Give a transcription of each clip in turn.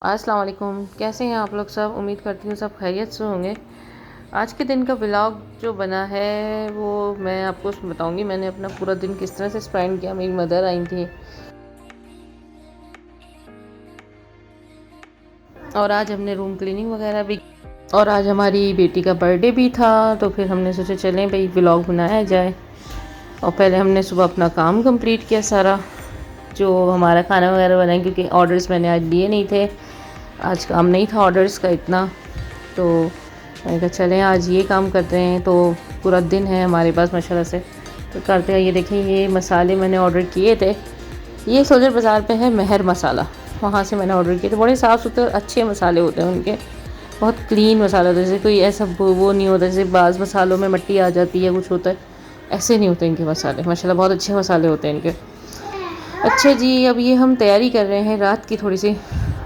अस्सलाम वालेकुम। कैसे हैं आप लोग सब? उम्मीद करती हूँ सब खैरियत से होंगे। आज के दिन का व्लॉग जो बना है वो मैं आपको उसमें बताऊंगी मैंने अपना पूरा दिन किस तरह से स्पेंड किया। मेरी मदर आई थी और आज हमने रूम क्लीनिंग वगैरह भी, और आज हमारी बेटी का बर्थडे भी था। तो फिर हमने सोचा चलें भाई व्लॉग बनाया जाए। और पहले हमने सुबह अपना काम कंप्लीट किया सारा, जो हमारा खाना वगैरह बनाया, क्योंकि ऑर्डर्स मैंने आज लिए नहीं थे। आज काम नहीं था ऑर्डर्स का इतना, तो मैंने कहा चलें आज ये काम करते हैं। तो पूरा दिन है हमारे पास माशाल्लाह से, तो करते हैं। ये देखें, ये मसाले मैंने ऑर्डर किए थे। ये सोलर बाज़ार पे है महर मसाला, वहाँ से मैंने ऑर्डर किए थे। बड़े साफ़ सुथरे अच्छे मसाले होते हैं उनके, बहुत क्लीन मसाला होता है। जैसे कोई ऐसा वो नहीं होता जैसे बाज़ मसालों में मिट्टी आ जाती है कुछ होता है, ऐसे नहीं होते इनके मसाले। माशाल्लाह बहुत अच्छे मसाले होते हैं इनके। अच्छा जी, अब ये हम तैयारी कर रहे हैं रात की थोड़ी सी।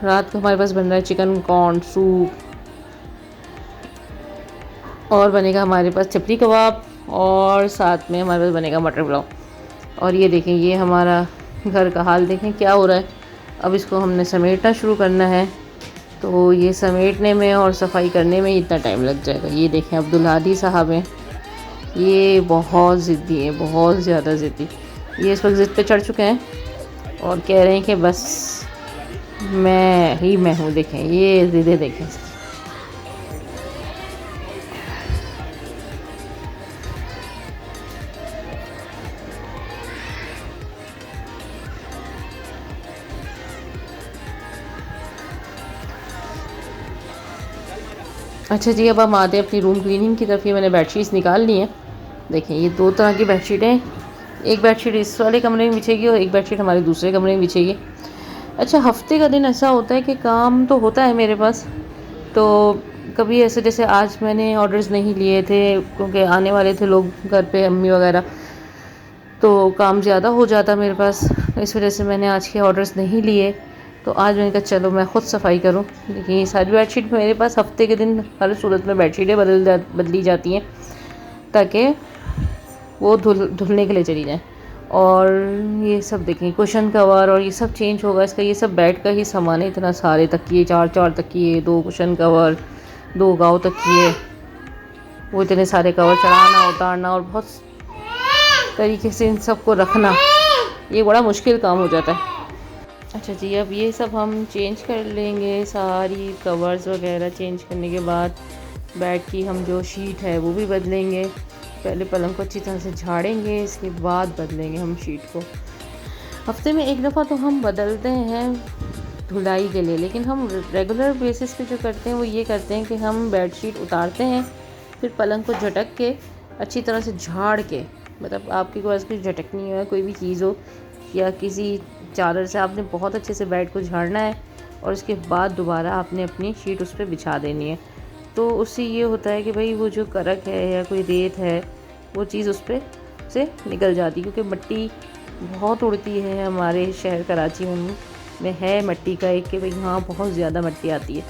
रात को हमारे पास बन रहा है चिकन कॉर्न सूप, और बनेगा हमारे पास चपली कबाब, और साथ में हमारे पास बनेगा मटर पुलाव। और ये देखें, ये हमारा घर का हाल देखें क्या हो रहा है। अब इसको हमने समेटना शुरू करना है, तो ये समेटने में और सफाई करने में इतना टाइम लग जाएगा। ये देखें अब्दुल हादी साहब हैं, ये बहुत ज़िद्दी हैं, बहुत ज़्यादा ज़िद्दी। ये इस वक्त ज़िद पे चढ़ चुके हैं और कह रहे हैं कि बस मैं हूँ। देखें ये ज़िद्दें देखें। अच्छा जी, अब हम आते हैं अपनी रूम क्लीनिंग की तरफ। ये मैंने बेडशीट्स निकाल ली हैं। देखें ये दो तरह की बेडशीट हैं, एक बेडशीट इस वाले कमरे में बिछेगी और एक बेडशीट हमारे दूसरे कमरे में बिछेगी। अच्छा, हफ्ते का दिन ऐसा होता है कि काम तो होता है मेरे पास, तो कभी ऐसे जैसे आज मैंने ऑर्डर्स नहीं लिए थे क्योंकि आने वाले थे लोग घर पे, अम्मी वगैरह, तो काम ज़्यादा हो जाता मेरे पास। इस वजह से मैंने आज के ऑर्डर्स नहीं लिए। तो आज मैंने कहा चलो मैं ख़ुद सफाई करूं। देखिए ये सारी बेडशीट मेरे पास हफ्ते के दिन हर सूरत में बेडशीटें बदली जाती हैं, ताकि वो धुलने के लिए चली जाएँ। और ये सब देखें कुशन कवर और ये सब चेंज होगा इसका। ये सब बेड का ही सामान है, इतना सारे तकिए, चार तकिए, 2 कुशन कवर, 2 गाँव तकिए, वो इतने सारे कवर चढ़ाना उतारना और बहुत तरीके से इन सबको रखना, ये बड़ा मुश्किल काम हो जाता है। अच्छा जी, अब ये सब हम चेंज कर लेंगे। सारी कवर्स वगैरह चेंज करने के बाद बेड की हम जो शीट है वो भी बदलेंगे। पहले पलंग को अच्छी तरह से झाड़ेंगे, इसके बाद बदलेंगे हम शीट को। हफ्ते में एक दफ़ा तो हम बदलते हैं धुलाई के लिए, लेकिन हम रेगुलर बेसिस पे जो करते हैं वो ये करते हैं कि हम बेड शीट उतारते हैं, फिर पलंग को झटक के अच्छी तरह से झाड़ के, मतलब आपके पास कोई झटकनी हो, कोई भी चीज़ हो या किसी चादर से आपने बहुत अच्छे से बेड को झाड़ना है, और उसके बाद दोबारा आपने अपनी शीट उस पर बिछा देनी है। तो उससे ये होता है कि भाई वो जो करक है या कोई रेत है वो चीज़ उस पर से निकल जाती है, क्योंकि मिट्टी बहुत उड़ती है हमारे शहर कराची में है मिट्टी का एक कि भाई हाँ बहुत ज़्यादा मिट्टी आती है,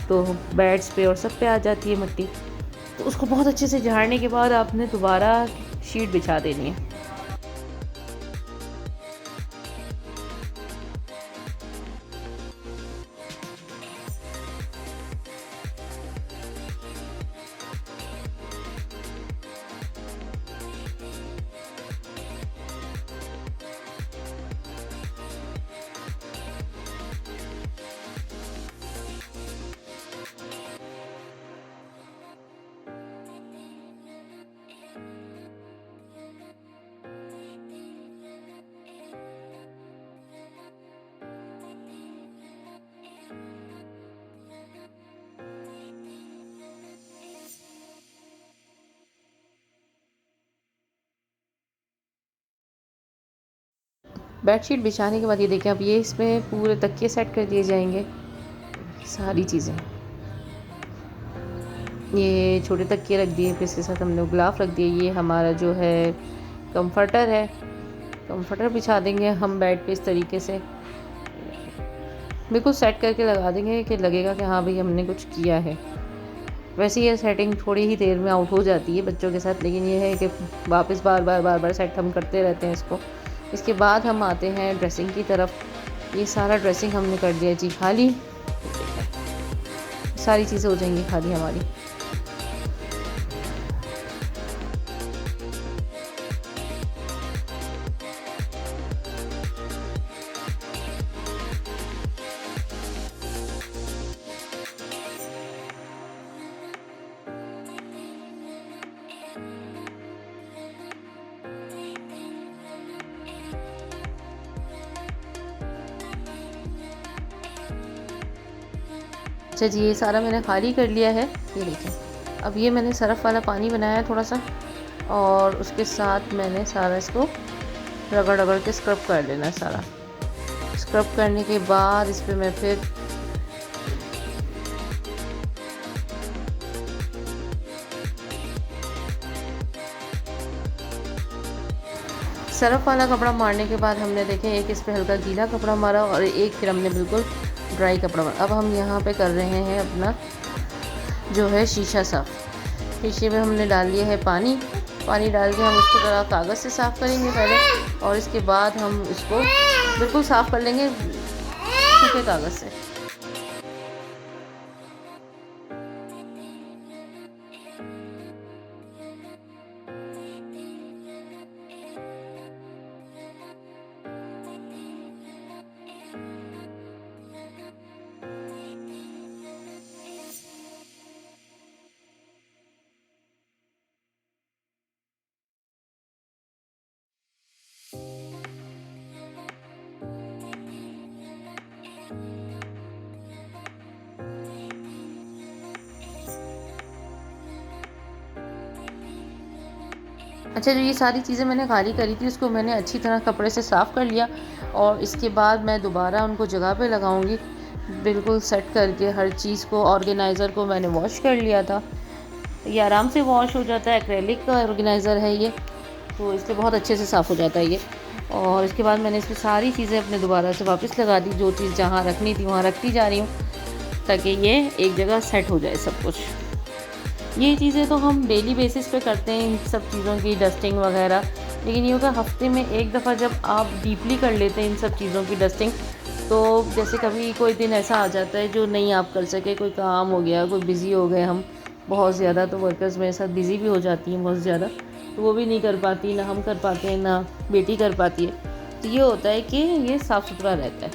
तो बेड्स पे और सब पे आ जाती है मिट्टी। तो उसको बहुत अच्छे से झाड़ने के बाद आपने दोबारा शीट बिछा देनी है। बेडशीट बिछाने के बाद ये देखें, अब ये इसमें पूरे तकिए सेट कर दिए जाएंगे, सारी चीज़ें। ये छोटे तकिए रख दिए, फिर इसके साथ हमने गुलाफ रख दिए। ये हमारा जो है कंफर्टर है, कंफर्टर बिछा देंगे हम बेड पे इस तरीके से, बिल्कुल सेट करके लगा देंगे कि लगेगा कि हाँ भाई हमने कुछ किया है। वैसे ये सेटिंग थोड़ी ही देर में आउट हो जाती है बच्चों के साथ, लेकिन ये है कि वापस बार बार सेट हम करते रहते हैं इसको। इसके बाद हम आते हैं ड्रेसिंग की तरफ। ये सारा ड्रेसिंग हमने कर दिया जी खाली। सारी चीज़ें हो जाएंगी खाली हमारी। अच्छा जी, ये सारा मैंने खाली कर लिया है। ये देखें, अब ये मैंने सरफ़ वाला पानी बनाया है थोड़ा सा, और उसके साथ मैंने सारा इसको रगड़ रगड़ के स्क्रब कर लेना है सारा। स्क्रब करने के बाद इस पर मैं फिर सरफ़ वाला कपड़ा मारने के बाद हमने देखें एक इस पर हल्का गीला कपड़ा मारा और एक फिर हमने बिल्कुल ड्राई कपड़ा मारा। अब हम यहाँ पे कर रहे हैं अपना जो है शीशा साफ़। शीशे में हमने डाल लिया है पानी। पानी डाल के हम इसको ज़रा कागज़ से साफ़ करेंगे पहले, और इसके बाद हम इसको बिल्कुल साफ़ कर लेंगे सूखे कागज़ से। अच्छा, जो ये सारी चीज़ें मैंने खाली करी थी उसको मैंने अच्छी तरह कपड़े से साफ़ कर लिया, और इसके बाद मैं दोबारा उनको जगह पे लगाऊंगी बिल्कुल सेट करके। हर चीज़ को, ऑर्गेनाइज़र को मैंने वॉश कर लिया था। ये आराम से वॉश हो जाता है, एक्रेलिक का ऑर्गेनाइज़र है ये, तो इसलिए बहुत अच्छे से साफ़ हो जाता है ये। और इसके बाद मैंने इसमें सारी चीज़ें अपने दोबारा से वापस लगा दी। जो चीज़ जहाँ रखनी थी वहाँ रखती जा रही हूँ, ताकि ये एक जगह सेट हो जाए सब कुछ। ये चीज़ें तो हम डेली बेसिस पे करते हैं, इन सब चीज़ों की डस्टिंग वगैरह, लेकिन ये होगा हफ्ते में एक दफ़ा जब आप डीपली कर लेते हैं इन सब चीज़ों की डस्टिंग। तो जैसे कभी कोई दिन ऐसा आ जाता है जो नहीं आप कर सके, कोई काम हो गया, कोई बिज़ी हो गए हम बहुत ज़्यादा, तो वर्कर्स मेरे साथ बिज़ी भी हो जाती हैं बहुत ज़्यादा, तो वो भी नहीं कर पाती, ना हम कर पाते हैं, ना बेटी कर पाती है। तो ये होता है कि ये साफ़ सुथरा रहता है,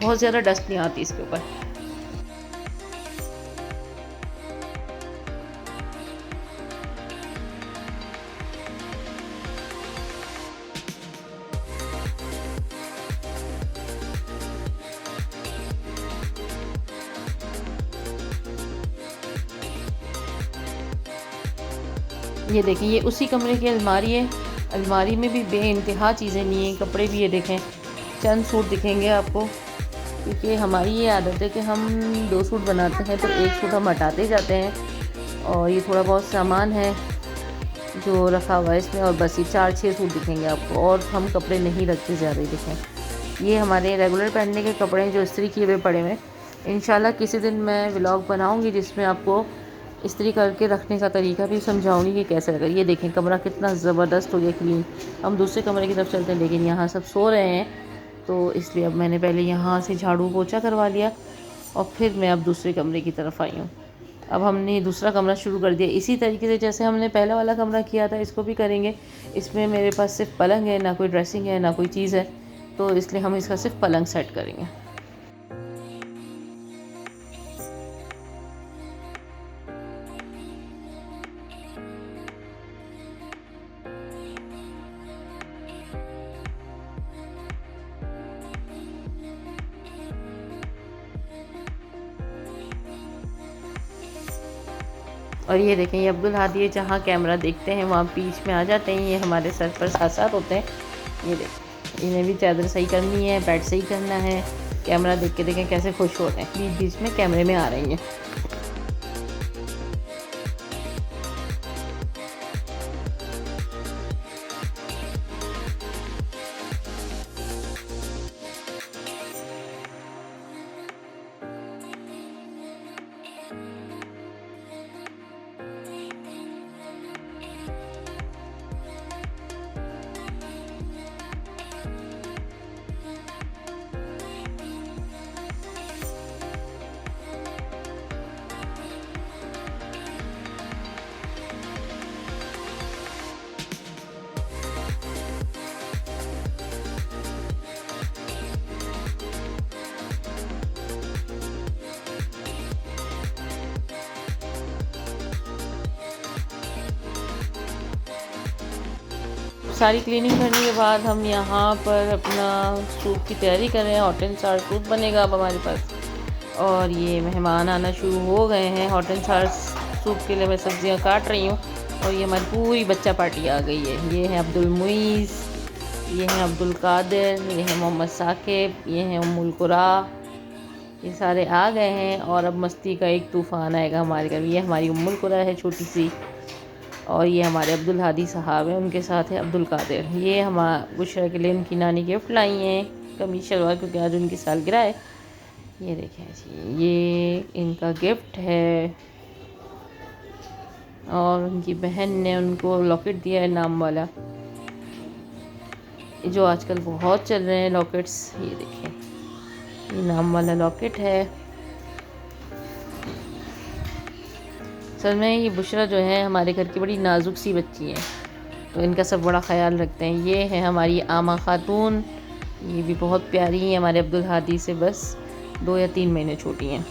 बहुत ज़्यादा डस्ट नहीं आती इसके ऊपर। ये देखें, ये उसी कमरे की अलमारी है। अलमारी में भी बेइंतहा चीज़ें नहीं हैं, कपड़े भी ये देखें, चंद सूट दिखेंगे आपको, क्योंकि हमारी ये आदत है कि हम 2 सूट बनाते हैं तो 1 सूट हम हटाते जाते हैं। और ये थोड़ा बहुत सामान है जो रखा हुआ है इसमें, और बस ये 4-6 सूट दिखेंगे आपको, और हम कपड़े नहीं रखते ज़्यादा। ही देखें, ये हमारे रेगुलर पहनने के कपड़े हैं जो इस्त्री किए हुए पड़े हुए। इंशाल्लाह किसी दिन मैं व्लॉग बनाऊँगी जिसमें आपको इस्त्री करके रखने का तरीका भी समझाऊंगी कि कैसे लगा। ये देखें, कमरा कितना ज़बरदस्त हो गया क्लीन। हम दूसरे कमरे की तरफ चलते हैं, लेकिन यहाँ सब सो रहे हैं, तो इसलिए अब मैंने पहले यहाँ से झाड़ू पोछा करवा लिया, और फिर मैं अब दूसरे कमरे की तरफ आई हूँ। अब हमने दूसरा कमरा शुरू कर दिया इसी तरीके से जैसे हमने पहला वाला कमरा किया था, इसको भी करेंगे। इसमें मेरे पास सिर्फ पलंग है, ना कोई ड्रेसिंग है, ना कोई चीज़ है, तो इसलिए हम इसका सिर्फ पलंग सेट करेंगे। और ये देखें, ये अब्दुल हादी है, जहाँ कैमरा देखते हैं वहाँ बीच में आ जाते हैं, ये हमारे सर पर साथ साथ होते हैं। ये देखें, इन्हें भी चादर सही करनी है, बेड सही करना है, कैमरा देख के देखें कैसे खुश होते हैं, बीच बीच में कैमरे में आ रही हैं। सारी क्लीनिंग करने के बाद हम यहाँ पर अपना सूप की तैयारी कर रहे हैं। हॉट एंड सार सूप बनेगा अब हमारे पास। और ये मेहमान आना शुरू हो गए हैं। हॉट एंड सार सूप के लिए मैं सब्ज़ियाँ काट रही हूँ। और ये हमारी पूरी बच्चा पार्टी आ गई है। ये है अब्दुल मुईज़, ये है अब्दुल कादिर, ये है मोहम्मद साकिब, ये है उम्मुल कुरा। ये सारे आ गए हैं और अब मस्ती का एक तूफ़ान आएगा हमारे घर। ये हमारी उम्मुल कुरा है छोटी सी, और ये हमारे अब्दुल हादी साहब हैं, उनके साथ है अब्दुल कादिर। ये हमारा बुशरा के लिए उनकी नानी गिफ्ट लाई हैं, कमीज शलवार, क्योंकि आज उनकी सालगिरह है। ये देखें जी, ये इनका गिफ्ट है। और उनकी बहन ने उनको लॉकेट दिया है नाम वाला, जो आजकल बहुत चल रहे हैं लॉकेट्स। ये देखें, ये नाम वाला लॉकेट है। असल में ये बुशरा जो है हमारे घर की बड़ी नाजुक सी बच्ची है, तो इनका सब बड़ा ख्याल रखते हैं। ये है हमारी आमा खातून, ये भी बहुत प्यारी हैं, हमारे अब्दुल हादी से बस 2 या 3 महीने छोटी हैं।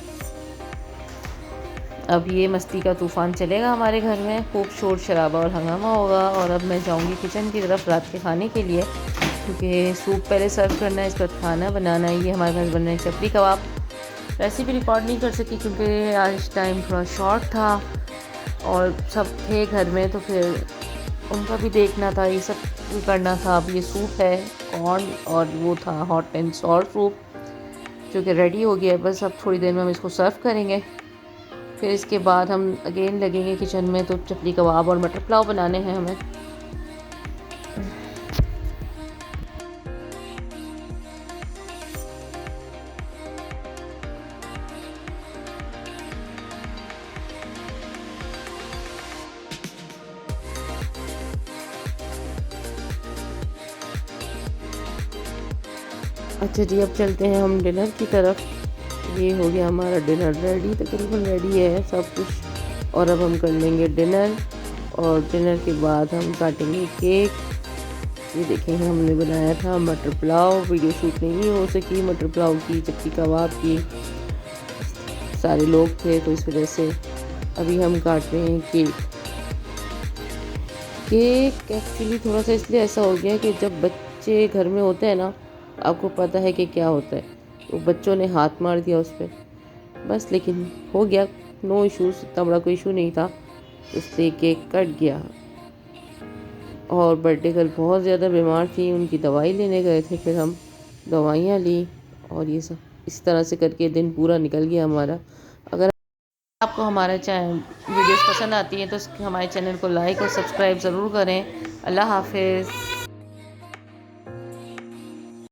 अब ये मस्ती का तूफ़ान चलेगा हमारे घर में, खूब शोर शराबा और हंगामा होगा। और अब मैं जाऊंगी किचन की तरफ रात के खाने के लिए, क्योंकि सूप पहले सर्व करना है, इसके बाद खाना बनाना है। ये हमारे पास बन रहे हैं चपली कबाब। रेसिपी रिकॉर्ड नहीं कर सकी क्योंकि आज टाइम थोड़ा शॉर्ट था और सब थे घर में, तो फिर उनका भी देखना था, ये सब भी करना था। अब ये सूप है कॉर्न, और वो था हॉट एंड सॉर सूप, जो कि रेडी हो गया है। बस अब थोड़ी देर में हम इसको सर्व करेंगे। फिर इसके बाद हम अगेन लगेंगे किचन में, तो चपली कबाब और मटर पुलाव बनाने हैं हमें। अच्छा जी, अब चलते हैं हम डिनर की तरफ। ये हो गया हमारा डिनर रेडी, तकरीबन रेडी है सब कुछ। और अब हम कर लेंगे डिनर, और डिनर के बाद हम काटेंगे केक। ये देखेंगे, हमने बनाया था मटर पुलाव। वीडियो शूट नहीं हो सकी मटर पुलाव की, चपटी कबाब की, सारे लोग थे तो इस वजह से। अभी हम काट रहे हैं केक। केक एक्चुअली थोड़ा सा इसलिए ऐसा हो गया कि जब बच्चे घर में होते हैं ना, आपको पता है कि क्या होता है, तो बच्चों ने हाथ मार दिया उस पर बस। लेकिन हो गया, नो इश्यूज़, इतना बड़ा कोई इशू नहीं था, इसलिए केक कट गया। और बर्थडे गर्ल बहुत ज़्यादा बीमार थी, उनकी दवाई लेने गए थे, फिर हम दवाइयाँ ली, और ये सब इस तरह से करके दिन पूरा निकल गया हमारा। अगर आपको हमारा वीडियोस पसंद आती है तो हमारे चैनल को लाइक और सब्सक्राइब ज़रूर करें। अल्लाह हाफिज़।